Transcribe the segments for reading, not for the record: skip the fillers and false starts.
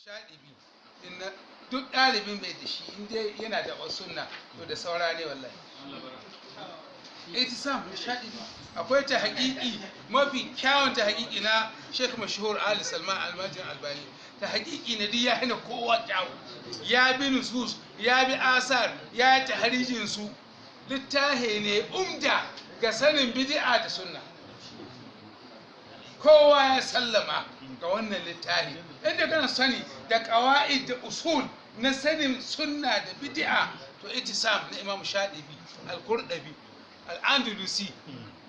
shaɗibi inna duk ɗalibin bai da shi inda yana da sunna to da saura ne wallahi. Itisam shaɗibi akwai ta haƙiƙi mafi kyawun ta haƙiƙi na Sheikh Mashhur Ali Salman Almajin Albani. Ta haƙiƙi na duk ya hana kowa kyawu, ya bi nusus, ya bi asar, ya yi tahrijin su. Littafi ne umda ga sanin bid'a da sunna. Kowa ya sallama ga wannan littafi inda kana sani da qawaid da usul na sanin sunna da bid'a to itisam na Imam Shadibi al-Qurdabi al-Andalusi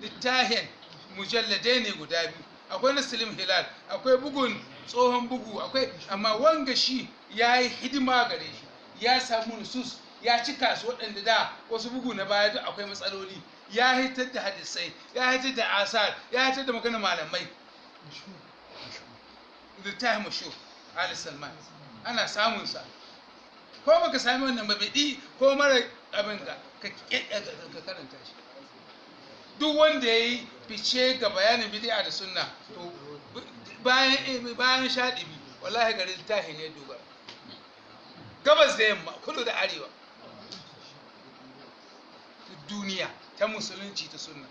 littafin mujalladai ne guda biyu, akwai na Salim Hilal, akwai bugun tsohon bugu, akwai amma wanga shi yayi hidima gare shi, ya samu nusus, ya cika su waɗanda da wasu bugu na baya duk akwai matsaloli, ya hitar da hadisai, ya hitar da asar, ya hitar da maganar malamai. Littafin Mashhur Ali Salman ana samun sa, ko baka sami wannan babidi ko mara abin ga ka karanta shi. Duk wanda yayi fice ga bayanin bid'a da sunna to bayan Shadibi wallahi gari littafi ne dogara, gabas da yamma, kudu da arewa, duniya ta musulunci ta sunna.